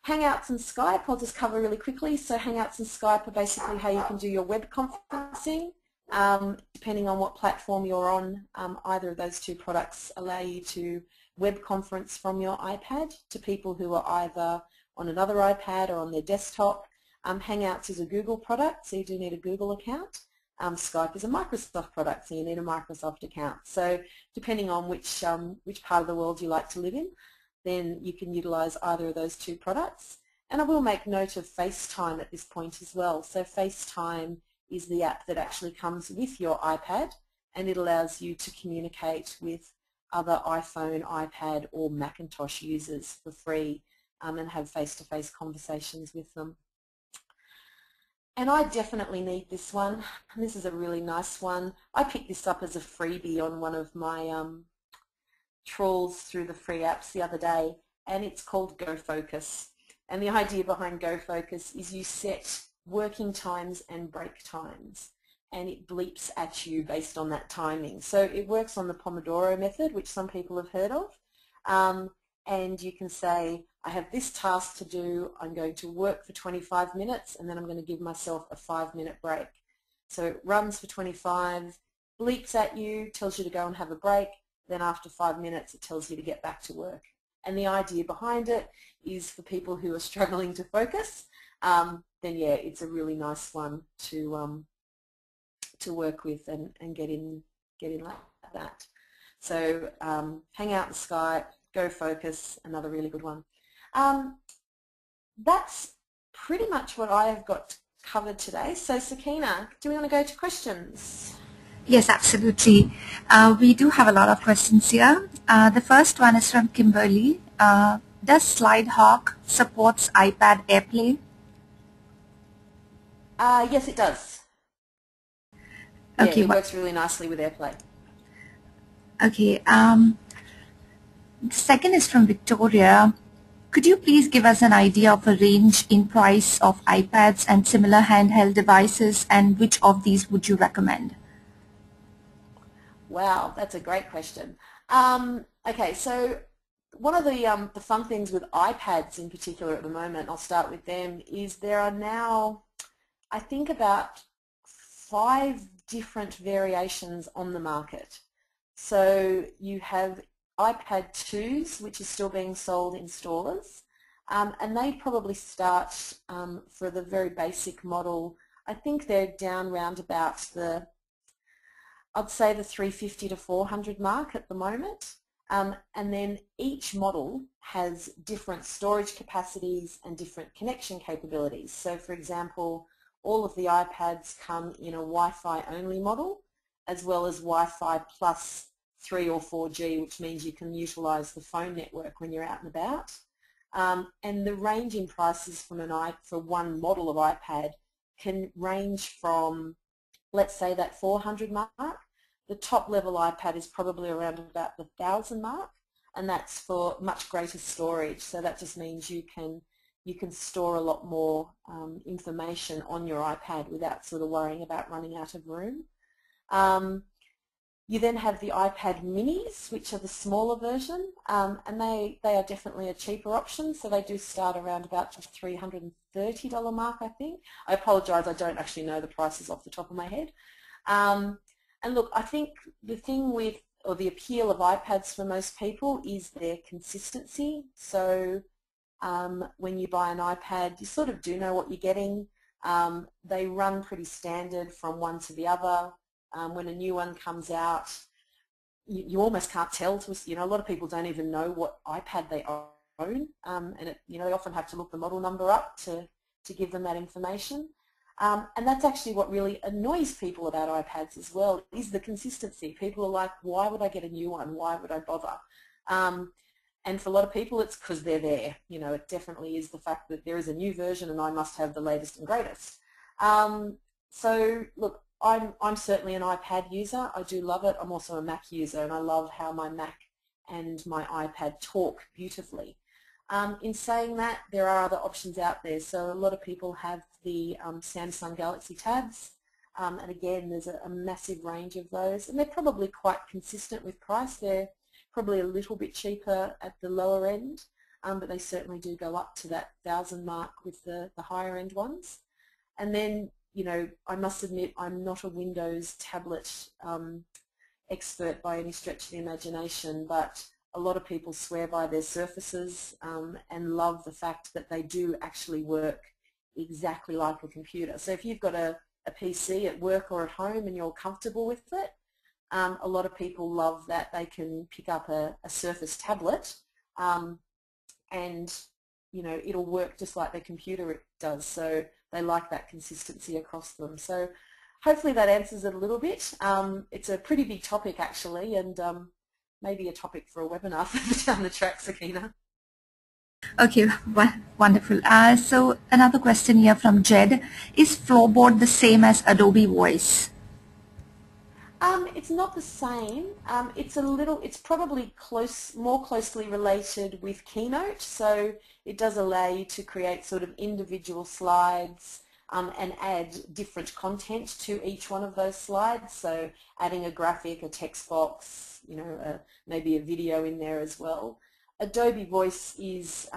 Hangouts and Skype, I'll just cover really quickly. So Hangouts and Skype are basically how you can do your web conferencing. Depending on what platform you're on, either of those two products allow you to web conference from your iPad to people who are either on another iPad or on their desktop. Hangouts is a Google product, so you do need a Google account. Skype is a Microsoft product, so you need a Microsoft account. So depending on which part of the world you like to live in, then you can utilize either of those two products. And I will make note of FaceTime at this point as well. So FaceTime is the app that actually comes with your iPad, and it allows you to communicate with other iPhone, iPad or Macintosh users for free. and have face-to-face conversations with them. And I definitely need this one. This is a really nice one. I picked this up as a freebie on one of my trawls through the free apps the other day, and it's called GoFocus. And the idea behind GoFocus is you set working times and break times, and it bleeps at you based on that timing. So it works on the Pomodoro method, which some people have heard of. And you can say, I have this task to do, I'm going to work for 25 minutes, and then I'm going to give myself a 5-minute break. So it runs for 25, bleeps at you, tells you to go and have a break, then after 5 minutes it tells you to get back to work. And the idea behind it is for people who are struggling to focus, then yeah, it's a really nice one to work with and get in like that. So Hangout and Skype, GoFocus, another really good one. That's pretty much what I have got covered today. So Sakina, do we want to go to questions? Yes, absolutely. We do have a lot of questions here. The first one is from Kimberly. Does SlideHawk supports iPad AirPlay? Yes, it does. Okay, yeah, it works really nicely with AirPlay. Okay. The second is from Victoria. Could you please give us an idea of a range in price of iPads and similar handheld devices, and which of these would you recommend? Wow, that's a great question. Okay, so one of the fun things with iPads in particular at the moment, I'll start with them, is there are now, I think, about 5 different variations on the market. So you have iPad 2s, which is still being sold in stores, and they probably start for the very basic model. I think they're down round about the, I'd say the 350 to 400 mark at the moment. And then each model has different storage capacities and different connection capabilities. So for example, all of the iPads come in a Wi-Fi only model, as well as Wi-Fi plus 3 or 4G, which means you can utilize the phone network when you're out and about. And the range in prices from for one model of iPad can range from, let's say, that 400 mark. The top level iPad is probably around about the 1,000 mark, and that's for much greater storage. So that just means you can store a lot more information on your iPad without sort of worrying about running out of room. You then have the iPad minis, which are the smaller version, and they are definitely a cheaper option, so they do start around about the $330 mark, I think. I apologise, I don't actually know the prices off the top of my head. And look, I think the thing with, or the appeal of iPads for most people is their consistency. So when you buy an iPad, you sort of do know what you're getting. They run pretty standard from one to the other. When a new one comes out, you almost can't tell. A lot of people don't even know what iPad they own, and they often have to look the model number up to give them that information. And that's actually what really annoys people about iPads as well, is the consistency. People are like, why would I get a new one? Why would I bother? And for a lot of people, it's because they're there. It definitely is the fact that there is a new version and I must have the latest and greatest. So look, I'm certainly an iPad user. I do love it. I'm also a Mac user, and I love how my Mac and my iPad talk beautifully. In saying that, there are other options out there. So a lot of people have the Samsung Galaxy Tabs, and again, there's a massive range of those, and they're probably quite consistent with price. They're probably a little bit cheaper at the lower end, but they certainly do go up to that 1,000 mark with the higher end ones. And then, I must admit, I'm not a Windows tablet expert by any stretch of the imagination, but a lot of people swear by their Surfaces and love the fact that they do actually work exactly like a computer. So if you've got a PC at work or at home and you're comfortable with it, a lot of people love that they can pick up a Surface tablet and it'll work just like their computer does. So they like that consistency across them. So hopefully that answers it a little bit. It's a pretty big topic actually, and maybe a topic for a webinar down the track, Sakina. Okay, wonderful. So another question here from Jed. Is Flowboard the same as Adobe Voice? It's not the same. It's probably more closely related with Keynote. So it does allow you to create sort of individual slides and add different content to each one of those slides. So adding a graphic, a text box, maybe a video in there as well. Adobe Voice is,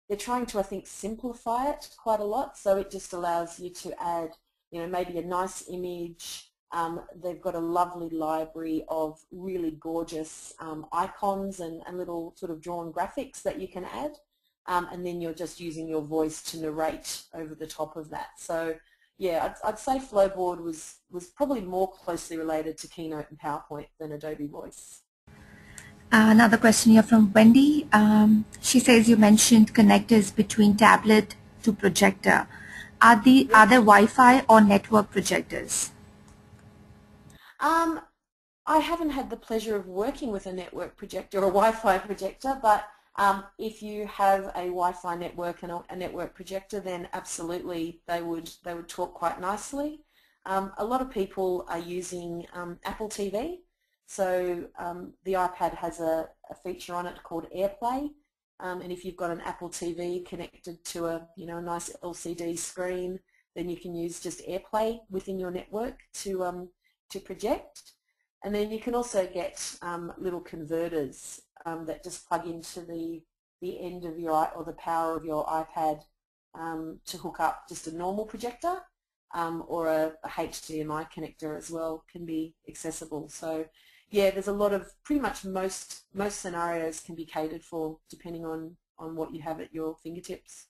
they're trying to, I think, simplify it quite a lot. So it just allows you to add, maybe a nice image. They've got a lovely library of really gorgeous icons and little sort of drawn graphics that you can add, and then you're just using your voice to narrate over the top of that. So yeah, I'd say Flowboard was probably more closely related to Keynote and PowerPoint than Adobe Voice. Another question here from Wendy. She says you mentioned connectors between tablet to projector. Are there Wi-Fi or network projectors? I haven't had the pleasure of working with a network projector or a Wi-Fi projector, but if you have a Wi-Fi network and a network projector, then absolutely they would talk quite nicely. A lot of people are using Apple TV, so the iPad has a feature on it called AirPlay, and if you've got an Apple TV connected to a nice LCD screen, then you can use just AirPlay within your network to project. And then you can also get little converters that just plug into the end of your or the power of your iPad to hook up just a normal projector, or a HDMI connector as well can be accessible. So yeah, there's a lot of, pretty much most scenarios can be catered for depending on what you have at your fingertips.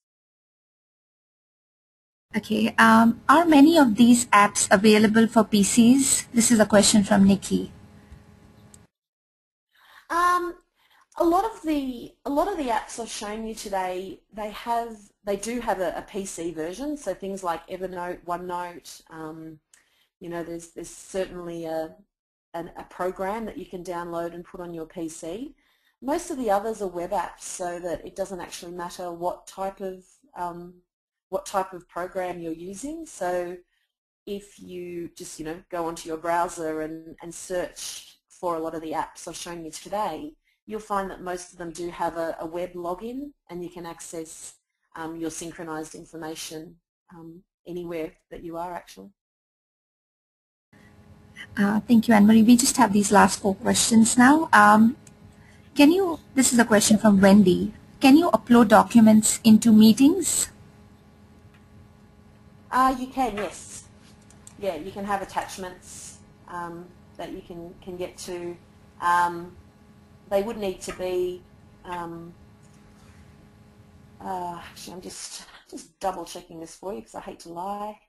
Okay. Are many of these apps available for PCs? This is a question from Nikki. A lot of the apps I've shown you today, they do have a PC version. So things like Evernote, OneNote, there's certainly a program that you can download and put on your PC. Most of the others are web apps, so that it doesn't actually matter what type of program you're using. So if you just go onto your browser and search for a lot of the apps I've shown you today, you'll find that most of them do have a web login, and you can access your synchronized information anywhere that you are actually. Thank you, Anne-Marie. We just have these last 4 questions now. This is a question from Wendy. Can you upload documents into meetings? You can, yes. Yeah, you can have attachments that you can get to. They would need to be, actually I'm just double checking this for you because I hate to lie.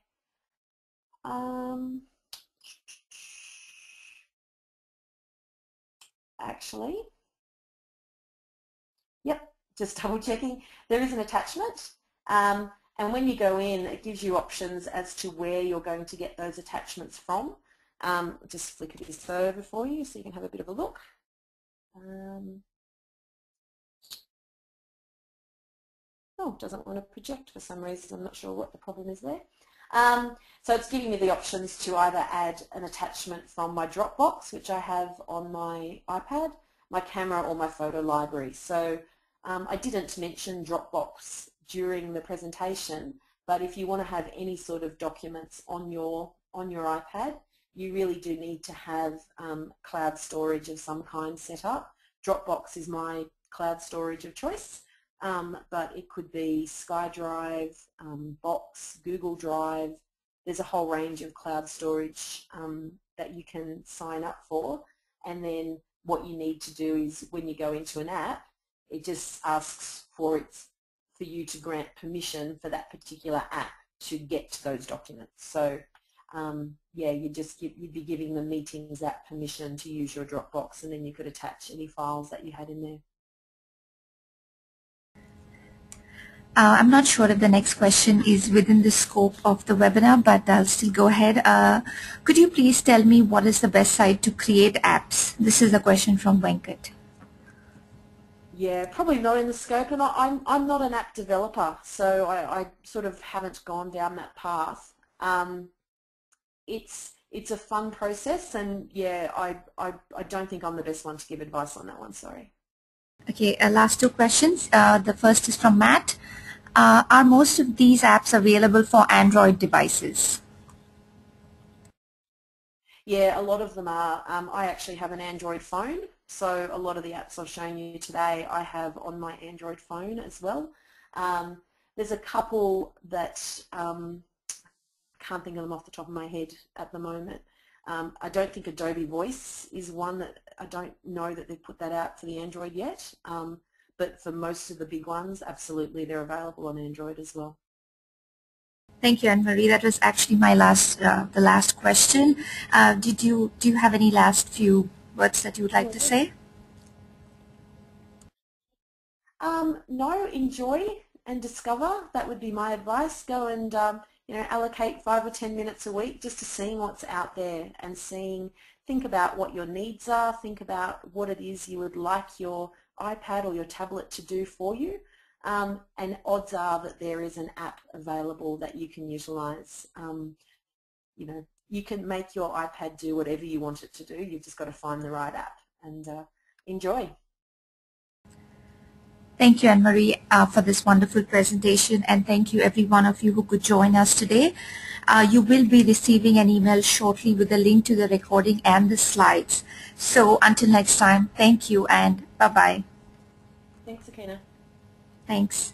Actually, yep, just double checking. There is an attachment, and when you go in, it gives you options as to where you're going to get those attachments from. Just flick this over for you so you can have a bit of a look. Oh, it doesn't want to project for some reason. I'm not sure what the problem is there. So it's giving me the options to either add an attachment from my Dropbox, which I have on my iPad, my camera, or my photo library. So I didn't mention Dropbox during the presentation, but if you want to have any sort of documents on your iPad, you really do need to have cloud storage of some kind set up. Dropbox is my cloud storage of choice, but it could be SkyDrive, Box, Google Drive. There's a whole range of cloud storage that you can sign up for, and then what you need to do is when you go into an app, it just asks for you to grant permission for that particular app to get those documents. So yeah, you'd be giving the Meetings app permission to use your Dropbox, and then you could attach any files that you had in there. I'm not sure if the next question is within the scope of the webinar, but I'll still go ahead. Could you please tell me what is the best site to create apps? This is a question from Venkat. Yeah, probably not in the scope, and I'm not an app developer, so I sort of haven't gone down that path. It's a fun process, and yeah, I don't think I'm the best one to give advice on that one. Sorry. Okay, last two questions. The first is from Matt. Are most of these apps available for Android devices? Yeah, a lot of them are. I actually have an Android phone, so a lot of the apps I've shown you today I have on my Android phone as well. There's a couple that can't think of them off the top of my head at the moment. I don't think Adobe Voice is one that I don't know that they've put that out for the Android yet. But for most of the big ones, absolutely, they're available on Android as well. Thank you, Anne-Marie. That was actually my the last question. Do you have any last few words that you would like to say? No, enjoy and discover. That would be my advice. Go and allocate 5 or 10 minutes a week just to seeing what's out there and think about what your needs are, think about what it is you would like your iPad or your tablet to do for you, and odds are that there is an app available that you can utilize. You can make your iPad do whatever you want it to do. You've just got to find the right app and enjoy. Thank you, Anne-Marie, for this wonderful presentation, and thank you every one of you who could join us today. You will be receiving an email shortly with a link to the recording and the slides. So until next time, thank you and bye-bye. Thanks, Akina. Thanks.